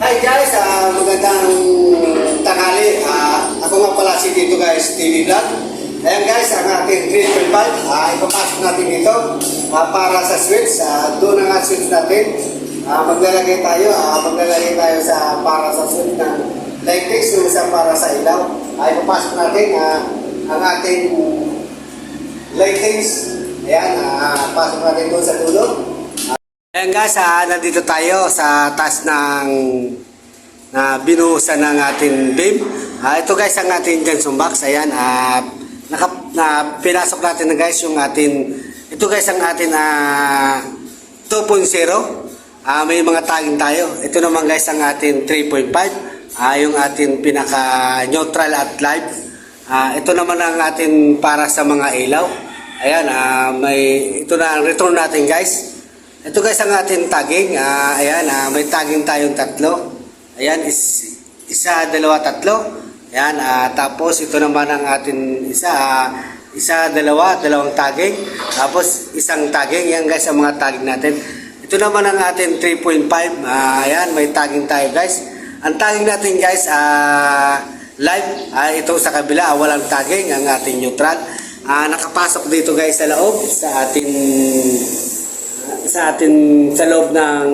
Hi guys, magandang tanghali. Ako nga pala si Tito guys, TV Vlog. Ayan guys, ang ating 3.5, ipapasok natin dito para sa switch. Doon ang switch natin. Maglalagay tayo para sa switch ng light fix, yung isa para sa ilaw. Ipapasok natin ang ating light fix. Ayan, pasok natin doon sa dulo. Ayan guys, nandito tayo sa taas ng binuhusan ng ating beam. Ito guys ang ating Johnson box. Ayan, pinasok natin na guys yung ating, ito guys ang ating 2.0. May mga tagging tayo. Ito naman guys ang ating 3.5. Yung ating pinaka neutral at live. Ito naman ang ating para sa mga ilaw. Ayan, ito na ang return natin guys. Ito guys ang ating tagging. Ayan, may tagging tayong tatlo. Ayan, isa, dalawa, tatlo. Ayan, tapos ito naman ang ating isa, dalawang tagging. Tapos isang tagging. Yan guys ang mga tagging natin. Ito naman ang ating 3.5. Ayan, may tagging tayo guys. Ang tagging natin guys, live. Ito sa kabila, walang tagging. Ang ating neutral. Nakapasok dito guys sa loob sa loob ng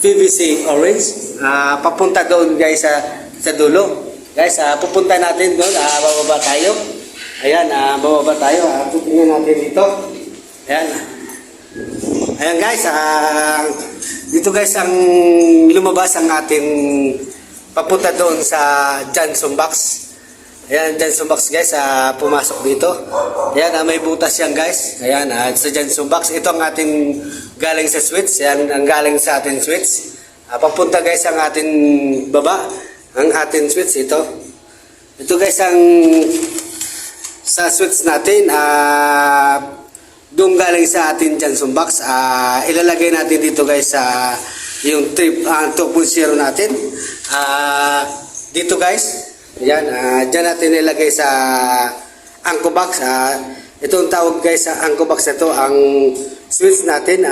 PVC orange, papunta doon guys sa dulo. Guys, pupunta natin doon, bababa tayo. Ayan, bababa tayo. Tutingnan natin dito. Ayan. Ayan guys, dito guys ang lumabas ang ating papunta doon sa Johnson box. Ayan, Johnson box guys, pumasok dito. Ayan, may butas yan guys. Ayan, sa Johnson box. Ito ang ating galing sa switch. Ayan, ang galing sa ating switch. Papunta guys ang ating baba. Ang ating switch, ito. Ito guys ang sa switch natin. Doon galing sa ating Johnson box. Ilalagay natin dito guys sa yung 2.0 natin. Dito guys. Ayan, dyan natin nilagay sa angko box. Itong tawag guys sa angko box na ito, ang switch natin,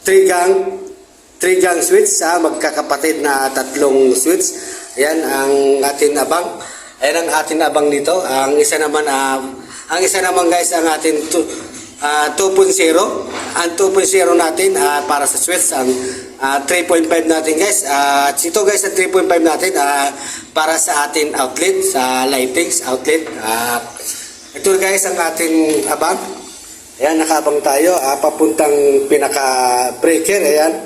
3-gang switch, magkakapatid na tatlong switch. Ayan ang ating abang. Ayan ang ating abang dito. Ang isa naman guys ang ating 2.0. Ang 2.0 natin para sa switch, ang 3.5 natin guys. Ito guys ang 3.5 natin para sa ating outlet, sa lightings outlet. Ito guys ang ating abang. Ayan, nakaabang tayo papuntang pinaka breaker. Ayan,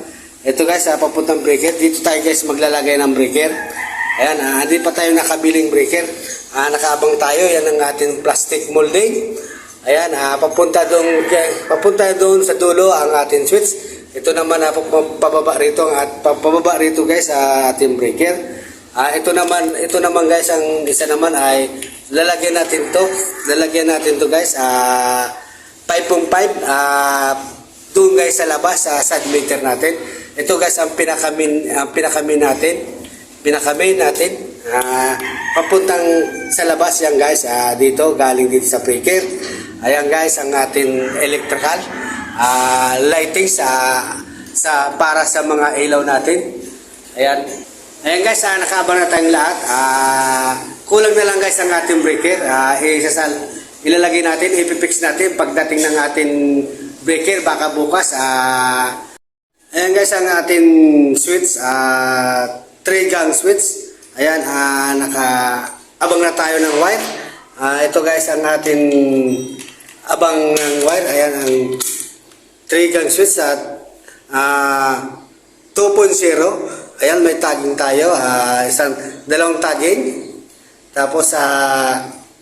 ito guys papuntang breaker. Dito tayo guys maglalagay ng breaker. Ayan, hindi pa tayo nakabiling breaker. Nakaabang tayo. Yan ang ating plastic molding. Ayan, papunta doon sa dulo ang ating switch. Ito naman pababa rito guys sa ating breaker. Ito naman guys, ang isa naman ay lalagyan natin to guys 5.5 doon guys sa labas sa submeter natin. Ito guys ang pinaka-main natin. Papuntang sa labas yan guys, dito galing dito sa breaker. Ayan guys ang ating electrical lighting para sa mga ilaw natin. Ayan guys, nakaabang na tayong lahat. Kulang na lang guys ang ating breaker. Ilalagay natin, ipipix natin pagdating ng ating breaker, baka bukas. Ayan guys ang ating switch, 3-gang switch. Ayan, nakaabang na tayo ng wire. Ito guys ang ating abang ng wire. Ayan ang 3-gang switch at 2.0. Ayan, may tagging tayo. Dalawang tagging. Tapos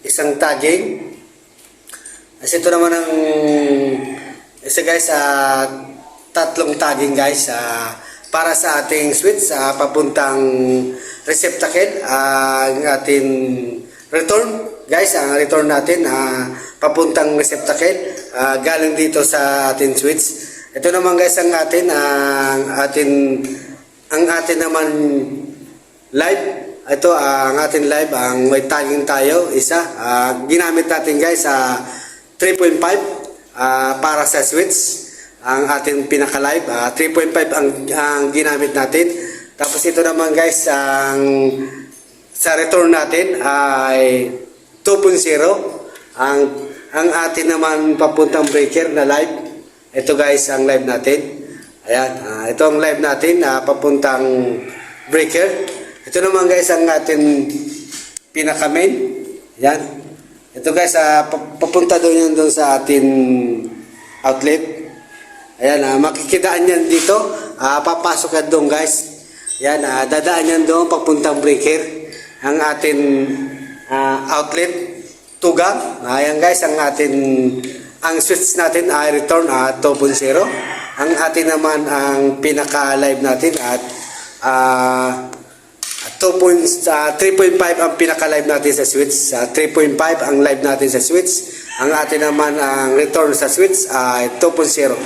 isang tagging. Kasi ito naman ang isa guys, tatlong tagging guys para sa ating switch papuntang receptacle. Ang ating return guys, ang return natin papuntang receptacle galing dito sa ating switch. Ito naman guys ang ating naman live. Ito ang ating live, ang may tagging tayo isa. Ginamit natin guys 3.5 para sa switch. Ang ating pinaka-live, 3.5 ang ginamit natin. Tapos ito naman guys, sa return natin ay 2.0. Ang atin naman papuntang breaker na live. Ito guys ang live natin. Ayan, ito ang live natin papuntang breaker. Ito naman guys ang atin pinaka main. Ayan. Ito guys, papunta doon yun doon sa atin outlet. Ayan, makikidaan yan dito. Papasok yan doon guys. Ayan, dadaan yan doon papuntang breaker. Ang atin outlet. Tugang. Ayan guys, ang switch natin ay return 2.0. Ang atin naman ang pinaka-live natin at 3.5 ang pinaka-live natin sa switch. 3.5 ang live natin sa switch. Ang atin naman ang return sa switch ay 2.0.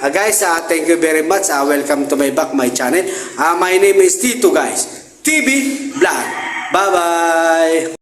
Guys, thank you very much. Welcome to my channel. My name is Tito guys. TV Vlog. Bye-bye.